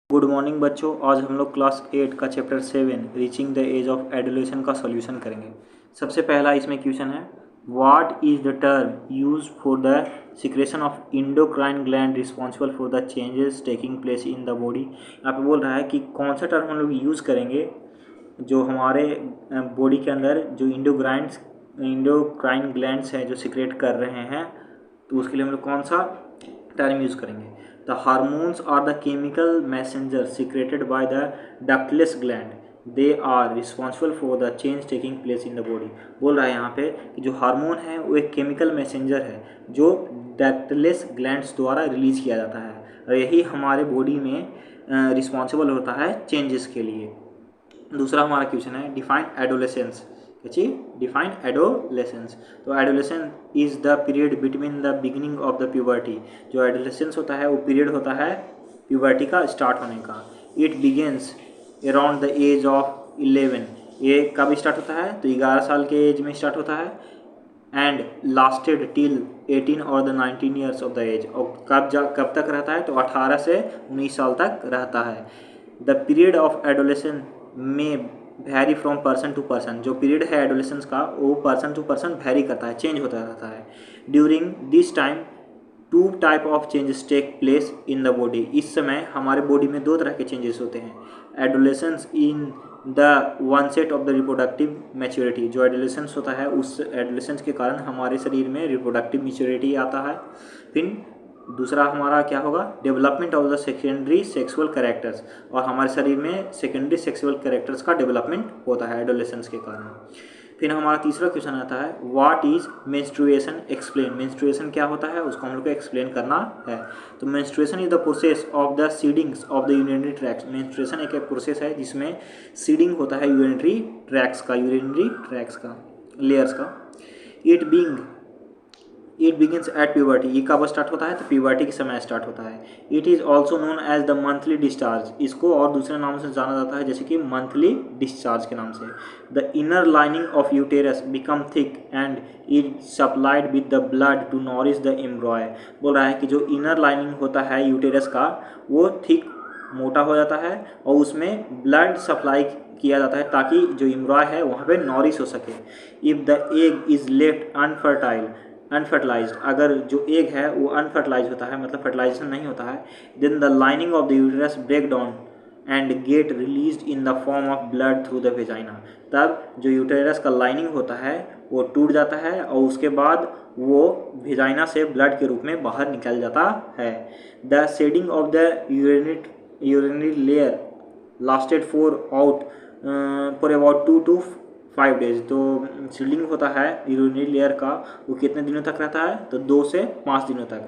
Good morning बच्चों। आज हम लोग क्लास 8 का chapter 7 reaching the age of adolescence का सॉल्यूशन करेंगे। सबसे पहला इसमें क्वेश्चन है, what is the term use for the secretion of endocrine gland responsible for the changes taking place in the body. यहाँ पे बोल रहा है कि कौन सा टर्म हम लोग यूज़ करेंगे जो हमारे बॉडी के अंदर जो इंडोक्राइन ग्लैंड्स हैं जो सिक्रेट कर रहे हैं, तो उसके लिए हम लोग कौन सा टर्म यूज़ करेंगे। The hormones are the chemical messenger secreted by the ductless gland, they are responsible for the change taking place in the body. बोल रहा है यहाँ पे कि जो हार्मोन है वो एक केमिकल मैसेंजर है जो डक्टलेस ग्लैंड्स द्वारा रिलीज किया जाता है, और यही हमारे बॉडी में रिस्पॉन्सिबल होता है चेंजेस के लिए। दूसरा हमारा क्वेश्चन है, डिफाइन एडोलेसेंस। Define adolescence. तो adolescence is the period between the beginning of the puberty. जो एडोलेसेंस होता है वो पीरियड होता है प्यूबर्टी का स्टार्ट होने का। It begins around the age of 11। ये कब स्टार्ट होता है? तो 11 साल के एज में स्टार्ट होता है, एंड लास्टेड टिल 18 और the 19 years of the age. और कब तक रहता है? तो 18 से 19 साल तक रहता है। The period of adolescence may vary from person to person. जो पीरियड है एडोलेसेंस का वो पर्सन टू पर्सन वैरी करता है, चेंज होता रहता है। During this time two type of changes take place in the body. इस समय हमारे बॉडी में दो तरह के चेंजेस होते हैं। Adolescence in the one set of the reproductive maturity. जो एडोलेसेंस होता है उस एडोलेसेंस के कारण हमारे शरीर में रिप्रोडक्टिव मैच्योरिटी आता है। फिर दूसरा हमारा क्या होगा? Development of the secondary sexual characters. और हमारे शरीर में सेकेंडरी सेक्सुअल कैरेक्टर्स का डेवलपमेंट होता है एडोलेसेंस के कारण। फिर हमारा तीसरा क्वेश्चन आता है, what is menstruation, explain. Menstruation क्या होता है उसको हम लोग को एक्सप्लेन करना है। तो menstruation is the process of the seedings of the urinary tracts. Menstruation एक प्रोसेस है जिसमें सीडिंग होता है यूरिनरी ट्रैक्स का, लेयर्स का। It begins at puberty. ये कब स्टार्ट होता है? तो प्यूबर्टी के समय स्टार्ट होता है। It is also known as the monthly discharge. इसको और दूसरे नाम से जाना जाता है जैसे कि मंथली डिस्चार्ज के नाम से। The inner lining of uterus become thick and it supplied with the blood to nourish the embryo. बोल रहा है कि जो इनर लाइनिंग होता है यूटेरस का वो थिक, मोटा हो जाता है और उसमें ब्लड सप्लाई किया जाता है ताकि जो एम्ब्रॉय है वहाँ पे नॉरिश हो सके। If the egg is left unfertilised, अगर जो एग है वो अनफर्टिलाइज होता है, मतलब फर्टिलाइजेशन नहीं होता है, then the lining of the uterus break down and get released in the form of blood through the vagina. तब जो यूटेरस का लाइनिंग होता है वो टूट जाता है और उसके बाद वो वेजाइना से ब्लड के रूप में बाहर निकल जाता है। The shedding of the urinary layer lasted for about 2 to 5 days। तो सीडिंग होता है यूरिनरी लेयर का वो कितने दिनों तक रहता है? तो 2 से 5 दिनों तक।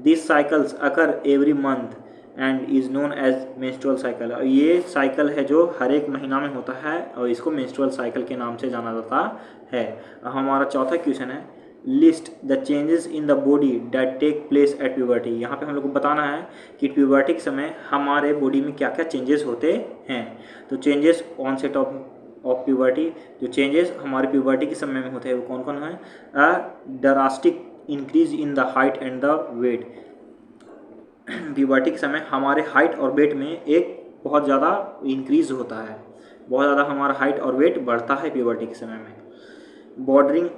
This cycles occur every month and is known as menstrual cycle. और ये साइकिल है जो हर एक महीना में होता है और इसको मेंस्ट्रुअल साइकिल के नाम से जाना जाता है। हमारा चौथा क्वेश्चन है, list the changes in the body that take place at puberty. यहाँ पे हम लोग को बताना है कि प्यूबर्टी के समय हमारे बॉडी में क्या क्या चेंजेस होते हैं। तो चेंजेस ऑनसेट ऑफ प्यूबर्टी, जो चेंजेस हमारे प्यूबर्टी के समय में होते हैं वो कौन कौन है? A drastic increase in the height and the weight. Puberty के समय हमारे हाइट और वेट में एक बहुत ज़्यादा इंक्रीज होता है, बहुत ज़्यादा हमारा हाइट और वेट बढ़ता है प्यूबर्टी के समय में। Broadening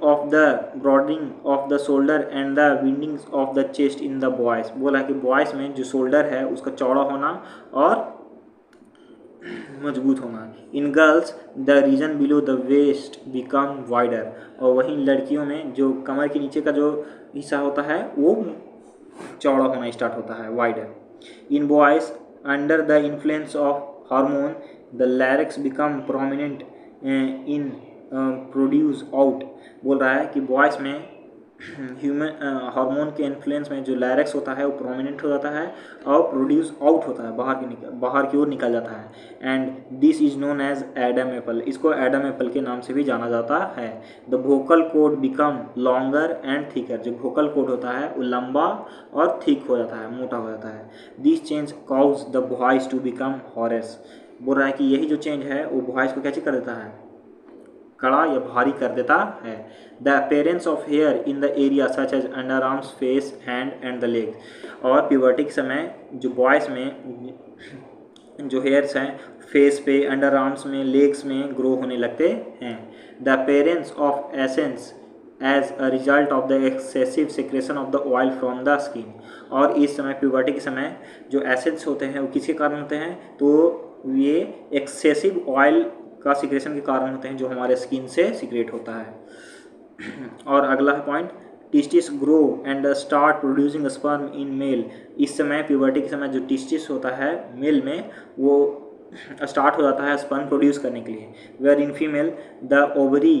of the shoulder and the windings of the chest in the boys. बोला कि बॉयज़ में जो शोल्डर है उसका चौड़ा होना और मजबूत होना। In girls the region below the waist become wider. और वहीं लड़कियों में जो कमर के नीचे का जो हिस्सा होता है वो चौड़ा होना स्टार्ट होता है, wider. In boys under the influence of hormone the larynx become prominent in produce out. बोल रहा है कि बॉयज़ में ह्यूमन हार्मोन के इन्फ्लुएंस में जो लैरिक्स होता है वो प्रोमिनेंट हो जाता है और प्रोड्यूस आउट होता है, बाहर की ओर निकल जाता है। And this is known as Adam apple. इसको एडम एप्पल के नाम से भी जाना जाता है। The vocal cord become longer and thicker. जो वोकल कॉर्ड होता है वो लंबा और थिक हो जाता है, मोटा हो जाता है। This change cause the voice to become hoarse. बोल रहा है कि यही जो चेंज है वो वॉइस को कैसे कर देता है? कड़ा या भारी कर देता है। The appearance of hair in the area such as under arms, face, hand and the leg. और प्यूबर्टी के समय जो बॉयज़ में जो हेयर्स हैं फेस पे, अंडर आर्म्स में, लेग्स में ग्रो होने लगते हैं। The parents of essence as a result of the excessive secretion of the oil from the skin. और इस समय प्यूबर्टी के समय जो एसेंस होते हैं वो किसके कारण होते हैं, तो ये एक्सेसिव ऑयल का सिक्रेशन के कारण होते हैं जो हमारे स्किन से सिक्रेट होता है। और अगला point, testes grow and start producing sperm in male. इस समय प्यूबर्टी के समय जो टिस्टिस होता है मेल में वो स्टार्ट हो जाता है स्पर्म प्रोड्यूस करने के लिए। Where in female the ovary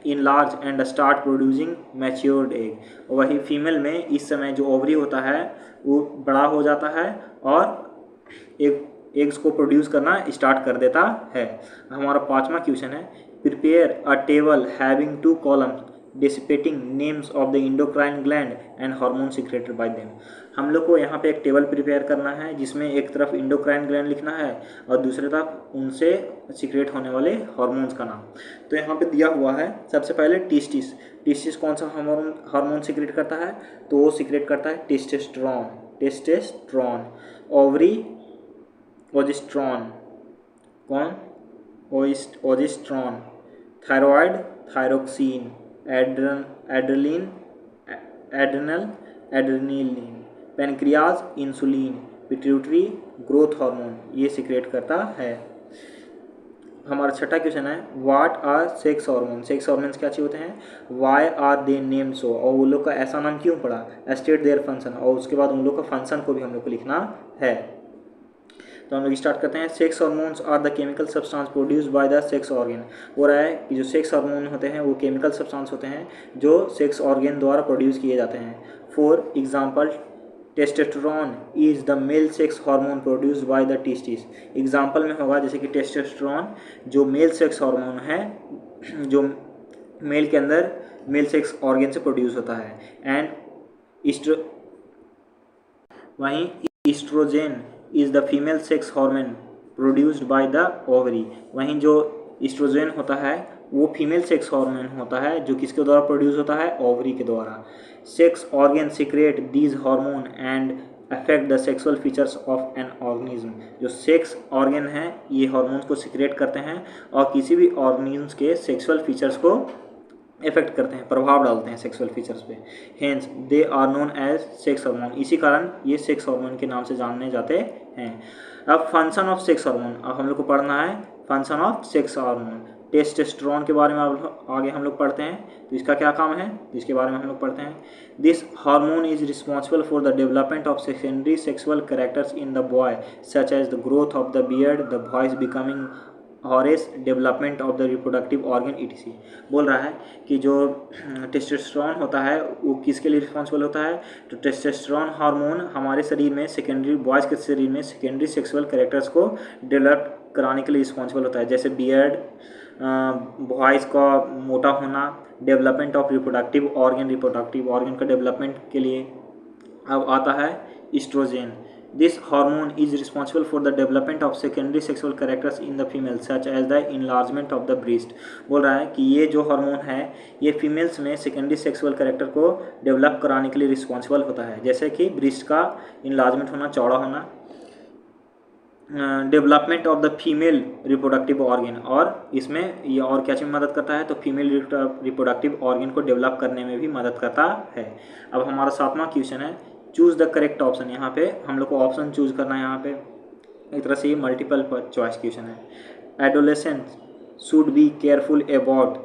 in large and start producing matured egg. वही फीमेल में इस समय जो ओवरी होता है वो बड़ा हो जाता है और एग्स को प्रोड्यूस करना स्टार्ट कर देता है। हमारा 5वां क्वेश्चन है, prepare a table having 2 columns dissipating names of the endocrine gland and hormone secreted by them. हम लोग को यहाँ पे एक टेबल प्रिपेयर करना है जिसमें एक तरफ इंडोक्राइन ग्लैंड लिखना है और दूसरी तरफ उनसे सीक्रेट होने वाले हार्मोन्स का नाम। तो यहाँ पे दिया हुआ है सबसे पहले टिस्टिस। टिस्टिस कौन सा हार्मोन सीक्रेट करता है, तो वो सीक्रेट करता है टेस्टेस्ट्रॉन। ओवरी ओजिस्ट्रॉन, कौन, oestrogen. Thyroid thyroxine, adrenal adrenaline, pancreas insulin, pituitary growth hormone, ये सीक्रेट करता है। हमारा 6वां क्वेश्चन है, what are sex hormone. Sex hormones क्या चीज़ होते हैं, why are they name so, और वो लोग का ऐसा नाम क्यों पड़ा, स्टेट देयर फंक्शन, और उसके बाद उन लोग का फंक्शन को भी हम लोग को लिखना है। तो हम लोग स्टार्ट करते हैं। Sex hormones are the chemical substance produced by the sex organ. हो रहा है कि जो सेक्स हार्मोन होते हैं वो केमिकल सब्सटेंस होते हैं जो सेक्स ऑर्गन द्वारा प्रोड्यूस किए जाते हैं। For example, testosterone is the male sex hormone produced by the testis. Example में होगा जैसे कि टेस्टोस्टेरोन जो मेल सेक्स हार्मोन है जो मेल के अंदर मेल सेक्स ऑर्गन से प्रोड्यूस होता है। एंड वहीं oestrogen is the female sex hormone produced by the ovary. वहीं जो ईस्ट्रोजेन होता है वो फीमेल सेक्स हार्मोन होता है जो किसके द्वारा प्रोड्यूस होता है, ओवरी के द्वारा। Sex organ secret these hormone and affect the sexual features of an organism. जो सेक्स ऑर्गन है ये हार्मोन्स को सीक्रेट करते हैं और किसी भी ऑर्गेनिज्म के सेक्सुअल फीचर्स को इफेक्ट करते हैं, प्रभाव डालते हैं सेक्सुअल फीचर्स पे। Hence they are known as sex hormone. इसी कारण ये सेक्स हार्मोन के नाम से जाने जाते हैं। अब फंक्शन ऑफ सेक्स हार्मोन, अब हम लोग को पढ़ना है function of sex hormone. Testosterone के बारे में आगे हम लोग पढ़ते हैं, तो इसका क्या काम है इसके बारे में हम लोग पढ़ते हैं। This hormone is responsible for the development of secondary sexual characters in the boy such as the growth of the beard, the voice becoming hoarse, development of the reproductive organ etc। बोल रहा है कि जो testosterone होता है वो किसके लिए रिस्पॉन्सिबल होता है, तो टेस्टोस्टेरोन हार्मोन हमारे शरीर में सेकेंडरी बॉयज़ के शरीर में सेकेंडरी सेक्सुअल कैरेक्टर्स को डेवलप कराने के लिए रिस्पॉन्सिबल होता है, जैसे बियर्ड, वॉइस का मोटा होना, डेवलपमेंट ऑफ रिप्रोडक्टिव ऑर्गन का डेवलपमेंट के लिए। अब आता है oestrogen. This hormone is responsible for the development of secondary sexual characters in the female such as the enlargement of the breast. बोल रहा है कि ये जो हार्मोन है ये फीमेल्स में सेकेंडरी सेक्सुअल कैरेक्टर को डेवलप कराने के लिए रिस्पॉन्सिबल होता है, जैसे कि ब्रेस्ट का इनलार्जमेंट होना, चौड़ा होना, development of the female reproductive organ, और इसमें ये और क्या चीज़ मदद करता है, तो फीमेल रिप्रोडक्टिव ऑर्गन को डेवलप करने में भी मदद करता है। अब हमारा 7वां क्वेश्चन है, चूज़ द करेक्ट ऑप्शन। यहाँ पे हम लोग को ऑप्शन चूज़ करना है। यहाँ पे एक तरह से ये मल्टीपल चॉइस क्वेश्चन है। Adolescents should be careful about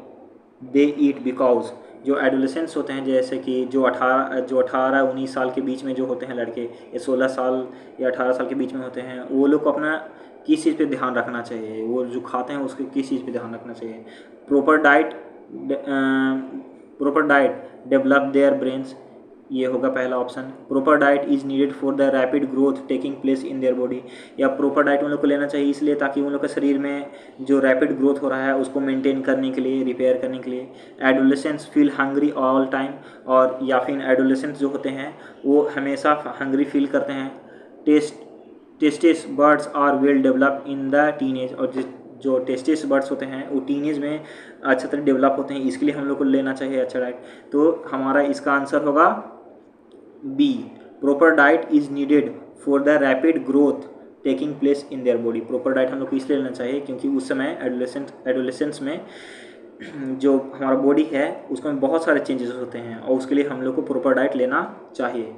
they eat because. जो एडोलेसेंट्स होते हैं जैसे कि जो 18-19 साल के बीच में जो होते हैं लड़के, या 16 साल या 18 साल के बीच में होते हैं, वो लोग को अपना किस चीज़ पे ध्यान रखना चाहिए, वो जो खाते हैं उसके किस चीज़ पे ध्यान रखना चाहिए। Proper diet develop their brains, ये होगा पहला option. Proper diet is needed for the rapid growth taking place in their body, या प्रॉपर डाइट उन लोग को लेना चाहिए इसलिए ताकि उन लोग के शरीर में जो रैपिड ग्रोथ हो रहा है उसको मेंटेन करने के लिए, रिपेयर करने के लिए। Adolescents feel hungry all time, और या फिर एडोलेसेंट्स जो होते हैं वो हमेशा हंग्री फील करते हैं। Testis birds are well developed in the teenage, और जो टेस्टिस बर्ड्स होते हैं वो टीनेज में अच्छी तरह डेवलप होते हैं, इसके लिए हम लोग को लेना चाहिए अच्छा डाइट। तो हमारा इसका आंसर होगा B, proper diet is needed for the rapid growth taking place in their body. Proper diet हम लोग को इसलिए लेना चाहिए क्योंकि उस समय एडोलेसेंस में जो हमारा बॉडी है उसमें बहुत सारे चेंजेस होते हैं और उसके लिए हम लोग को प्रॉपर डाइट लेना चाहिए।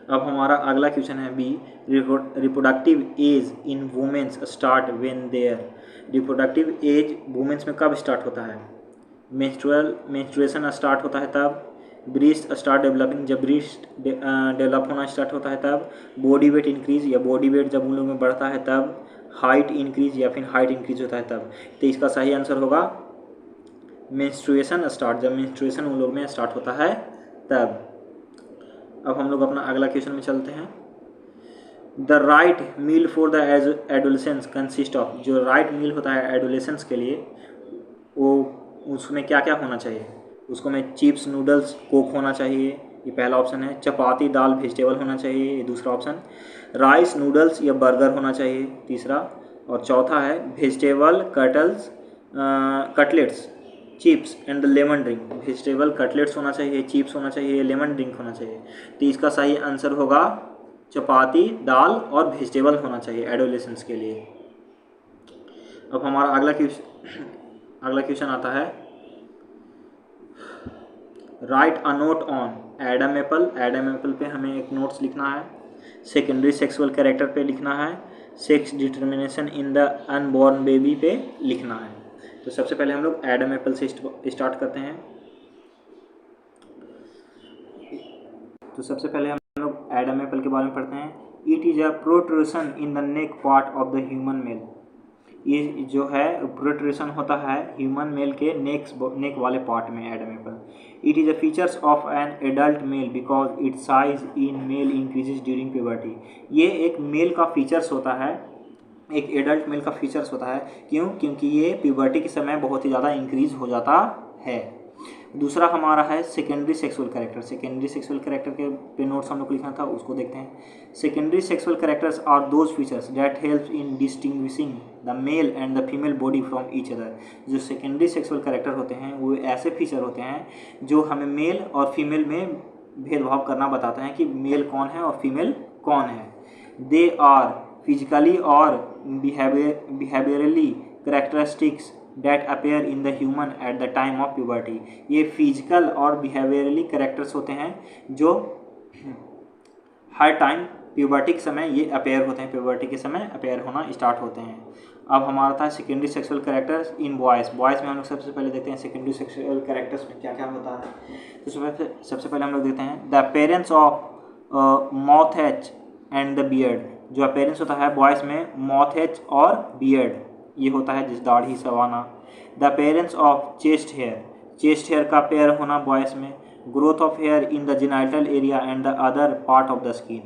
अब हमारा अगला क्वेश्चन है B, reproductive age in womens start when there. Reproductive age womens में कब स्टार्ट होता है? मेंस्ट्रुएशन स्टार्ट होता है तब, ब्रीस्ट स्टार्ट डेवलपिंग जब ब्रीस्ट डेवलप होना स्टार्ट होता है तब, बॉडी वेट इंक्रीज या बॉडी वेट जब उन लोगों में बढ़ता है तब, हाइट इंक्रीज या फिर हाइट इंक्रीज होता है तब। तो इसका सही आंसर होगा मेंस्ट्रुएशन स्टार्ट, जब मेंस्ट्रुएशन उन लोग में स्टार्ट होता है तब। अब हम लोग अपना अगला क्वेश्चन में चलते हैं। The right meal for the adolescence consist of. जो राइट मील होता है एडोलेसेंस के लिए वो उसमें क्या क्या होना चाहिए? उसको में चिप्स, नूडल्स, कोक होना चाहिए, ये पहला ऑप्शन है। चपाती, दाल, वेजिटेबल होना चाहिए, ये दूसरा ऑप्शन। राइस, नूडल्स या बर्गर होना चाहिए, तीसरा। और चौथा है vegetable cutlets, chips and lemon drink. Vegetable cutlets होना चाहिए, चिप्स होना चाहिए, लेमन ड्रिंक होना चाहिए। तो इसका सही आंसर होगा चपाती, दाल और वेजिटेबल होना चाहिए एडोलेसेंस के लिए। अब हमारा अगला क्वेश्चन आता है, right a note on Adam Apple. Adam Apple पे हमें एक नोट्स लिखना है। सेकेंडरी सेक्सुअल कैरेक्टर पे लिखना है। Sex determination in the unborn baby पे लिखना है। तो सबसे पहले हम लोग एडम एप्पल से स्टार्ट करते हैं। तो सबसे पहले हम लोग एडम एप्पल के बारे में पढ़ते हैं। It is a protrusion in the neck part of the human male. ये जो है प्रोट्रूशन होता है ह्यूमन मेल के नेक वाले पार्ट में Adam apple. It is a features of an adult male because it size in male increases during puberty. ये एक मेल का फीचर्स होता है, एक एडल्ट मेल का फीचर्स होता है। क्यों? क्योंकि ये प्यूबर्टी के समय बहुत ही ज़्यादा इंक्रीज हो जाता है। दूसरा हमारा है secondary sexual character. Secondary sexual character के पे नोट्स हम लोग को लिखना था, उसको देखते हैं। Secondary sexual characters are those features that help in distinguishing the male and the female body from each other. जो सेकेंडरी सेक्सुअल कैरेक्टर होते हैं वो ऐसे फीचर होते हैं जो हमें मेल और फीमेल में भेदभाव करना बताते हैं कि मेल कौन है और फीमेल कौन है। दे आर फिजिकली और behaviourally characteristics that appear in the human at the time of puberty. ये फिजिकल और बिहेवियरली कैरेक्टर्स होते हैं जो हर टाइम प्यूबर्टी के समय ये अपेयर होते हैं, प्यूबर्टी के समय अपेयर होना स्टार्ट होते हैं। अब हमारा था सेकेंडरी सेक्सुअल कैरेक्टर्स इन बॉयज़। बॉयज़ में हम लोग सबसे पहले देखते हैं सेकेंडरी सेक्सुअल कैरेक्टर्स में क्या क्या होता है। तो सबसे पहले हम लोग देखते हैं the appearance of mouth-H and the beard. जो अपेयरेंस होता है बॉयज़ में माउथ-एच और बियर्ड, ये होता है जिस दाढ़ी सवाना। The appearance of chest hair, chest hair का पेयर होना बॉयज़ में। Growth of hair in the genital area and the other part of the skin,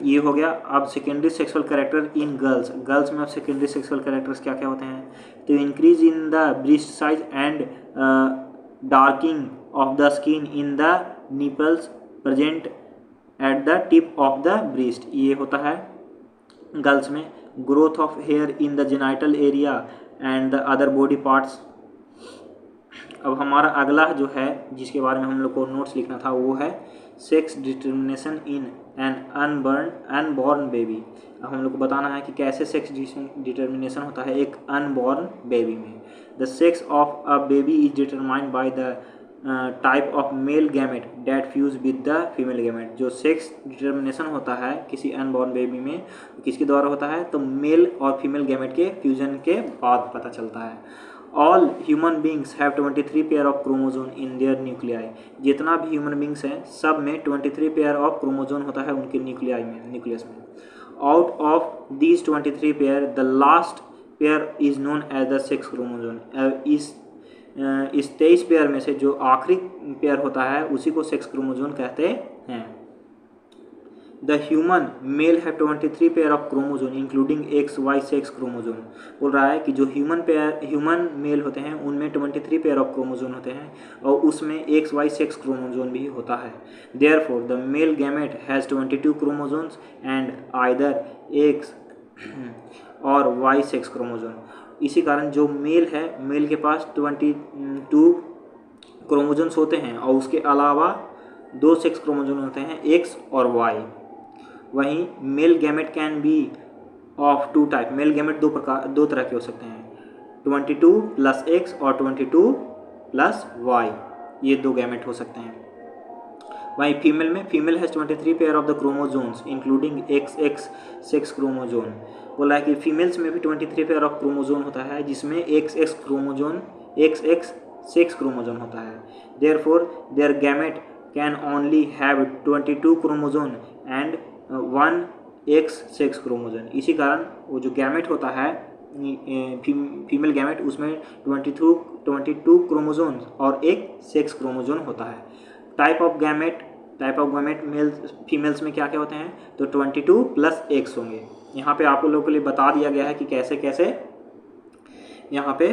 ये हो गया। अब secondary sexual character in girls. Girls में अब सेकेंडरी सेक्सुअल कैरेक्टर्स क्या क्या होते हैं? तो increase in the breast size and darkening of the skin in the nipples present at the tip of the breast, ये होता है गर्ल्स में। Growth of hair in the genital area and the other body parts. अब हमारा अगला जो है जिसके बारे में हम लोग को नोट्स लिखना था वो है sex determination in an unborn baby. अब हम लोग को बताना है कि कैसे सेक्स डिटर्मिनेशन होता है एक अनबॉर्न बेबी में। The sex of a baby is determined by the type of male gamete that fuse with the female gamete. जो सेक्स डिटर्मिनेशन होता है किसी अनबॉर्न बेबी में किसके द्वारा होता है? तो मेल और फीमेल गैमेट के फ्यूजन के बाद पता चलता है। All human beings have 23 pair of chromosome in their nuclei. जितना भी ह्यूमन बींग्स हैं सब में 23 पेयर ऑफ क्रोमोजोन होता है उनके न्यूक्लियाई में, न्यूक्लियस में। Out of these 23 pair the last pair is known as the sex chromosome. इस 23 पेयर में से जो आखिरी पेयर होता है उसी को सेक्स क्रोमोजोन कहते हैं। द ह्यूमन मेल है 23 pair of chromosome including X Y sex chromosome. बोल रहा है कि जो ह्यूमन मेल होते हैं उनमें 23 पेयर ऑफ क्रोमोजोन होते हैं और उसमें एक्स वाई सेक्स क्रोमोजोन भी होता है। Therefore the male gamete has 22 chromosomes and either X or Y sex chromosome. इसी कारण जो मेल है मेल के पास 22 क्रोमोजोन्स होते हैं और उसके अलावा 2 सेक्स क्रोमोजोन होते हैं एक्स और वाई। वहीं male gamete can be of 2 type, male gamete दो तरह के हो सकते हैं, 22 + X और 22 + Y, ये 2 गैमेट हो सकते हैं। वहीं फीमेल में, female has 23 pair of the chromosomes including XX sex chromosome. बोला है कि फीमेल्स में भी 23 पेयर ऑफ क्रोमोजोम होता है, जिसमें XX सेक्स क्रोमोजोम होता है। Therefore their gamete can only have 22 chromosome and 1 X sex chromosome. इसी कारण वो जो गैमेट होता है फीमेल गैमेट, उसमें 22 क्रोमोजोम्स और एक सेक्स क्रोमोजोम होता है। Type of gamete mails females में क्या क्या होते हैं, तो 22 + X होंगे। यहाँ पे आप लोगों के लिए बता दिया गया है कि कैसे कैसे यहाँ पे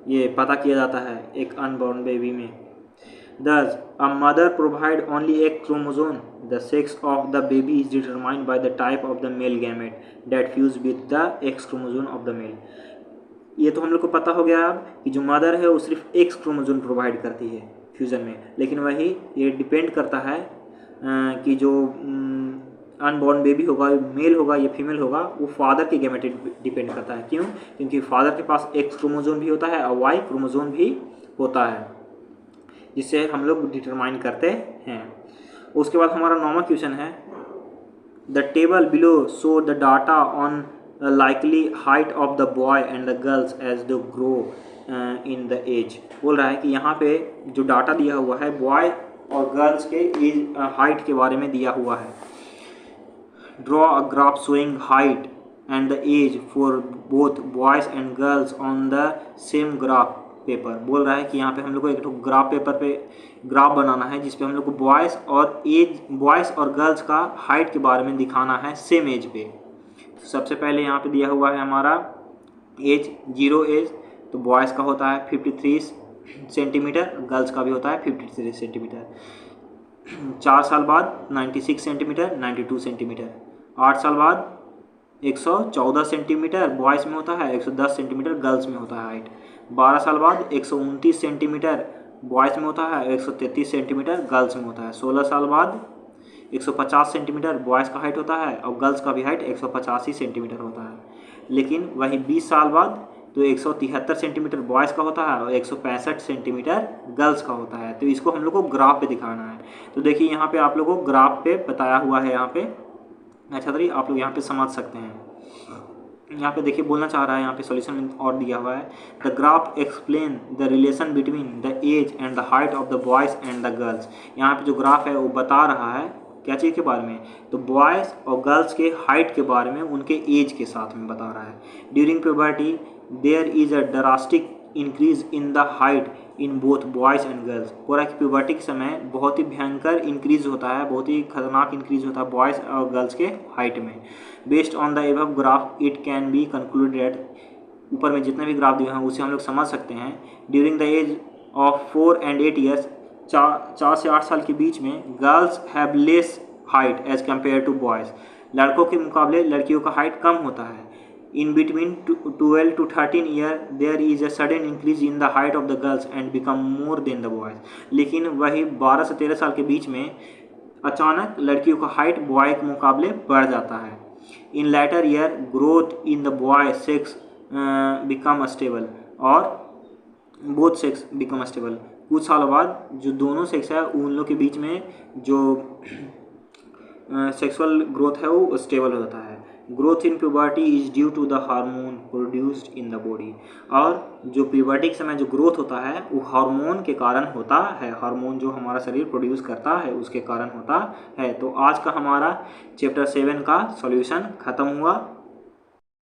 ये पता किया जाता है एक अनबॉर्न बेबी में। Thus, a mother provide only एक chromosome. The sex of the baby is determined by the type of the male gamete that fuse with the X chromosome of the male. ये तो हम लोग को पता हो गया अब कि जो मदर है वो सिर्फ X क्रोमोजोम प्रोवाइड करती है फ्यूज़न में, लेकिन वही ये डिपेंड करता है कि जो अनबॉर्न बेबी होगा, मेल होगा या फीमेल होगा, वो फादर के गैमेट डिपेंड करता है। क्यों? क्योंकि फादर के पास X क्रोमोजोम भी होता है और Y क्रोमोजोम भी होता है, जिससे हम लोग डिटरमाइन करते हैं। उसके बाद हमारा 9वां क्वेश्चन है, the table below show the data on likely height of the boy and the girls as the grow in the age. बोल रहा है कि यहाँ पे जो डाटा दिया हुआ है बॉय और गर्ल्स के एज हाइट के बारे में दिया हुआ है। Draw a graph showing height and the age for both boys and girls on the same graph paper. बोल रहा है कि यहाँ पे हम लोग को एक ग्राफ पेपर पे ग्राफ बनाना है, जिसपे हम लोग को बॉयज़ और गर्ल्स का हाइट के बारे में दिखाना है सेम एज पे। तो सबसे पहले यहाँ पे दिया हुआ है हमारा एज, 0 एज, तो बॉयज़ का होता है 53 सेंटीमीटर, गर्ल्स का भी होता है 53 सेंटीमीटर। 4 साल बाद 96 सेंटीमीटर, 92 सेंटीमीटर। 8 साल बाद 114 सेंटीमीटर बॉयज़ में होता है, 110 सेंटीमीटर गर्ल्स में होता है हाइट। 12 साल बाद 129 सेंटीमीटर बॉयज़ में होता है, 133 सेंटीमीटर गर्ल्स में होता है। 16 साल बाद 150 सेंटीमीटर बॉयज़ का हाइट होता है और गर्ल्स का भी हाइट 185 सेंटीमीटर होता है। लेकिन वही 20 साल बाद तो 173 सेंटीमीटर बॉयज़ का होता है और 165 सेंटीमीटर गर्ल्स का होता है। तो इसको हम लोग को ग्राफ पे दिखाना है। तो देखिए यहाँ पे आप लोगों को ग्राफ पे बताया हुआ है, यहाँ पे अच्छा तरीके आप लोग यहाँ पे समझ सकते हैं। यहाँ पे देखिए बोलना चाह रहा है, यहाँ पे सॉल्यूशन में और दिया हुआ है, the graph explain the relation between the age and the height of the boys and the girls. यहाँ पे जो ग्राफ है वो बता रहा है क्या चीज़ के बारे में, तो बॉयज़ और गर्ल्स के हाइट के बारे में, उनके एज के साथ में बता रहा है। During puberty there is a drastic increase in the height in both boys and girls. पूरा कि प्यूबर्टी के समय बहुत ही भयंकर इंक्रीज होता है, बहुत ही खतरनाक इंक्रीज होता है बॉयज़ और गर्ल्स के हाइट में। Based on the above graph it can be concluded, ऊपर में जितने भी ग्राफ दिए हैं उसे हम लोग समझ सकते हैं। During the age of 4 and 8 years, 4 से 8 साल के बीच में, girls have less height as compare to boys. लड़कों के मुकाबले लड़कियों का हाइट कम होता है। In between 12 to 13 year there is a sudden increase in the height of the girls and become more than the boys। लेकिन वही 12 से 13 साल के बीच में अचानक लड़कियों का हाइट बॉय के मुकाबले बढ़ जाता है। In later year growth in the boy sex become stable और both sex become stable। कुछ साल बाद जो दोनों सेक्स है उन लोग के बीच में जो सेक्सुअल ग्रोथ है वो स्टेबल होता है। Growth in puberty is due to the hormone produced in the body. और जो प्यूबर्टी के समय जो ग्रोथ होता है वो हार्मोन के कारण होता है, हार्मोन जो हमारा शरीर प्रोड्यूस करता है उसके कारण होता है। तो आज का हमारा चैप्टर 7 का सॉल्यूशन ख़त्म हुआ।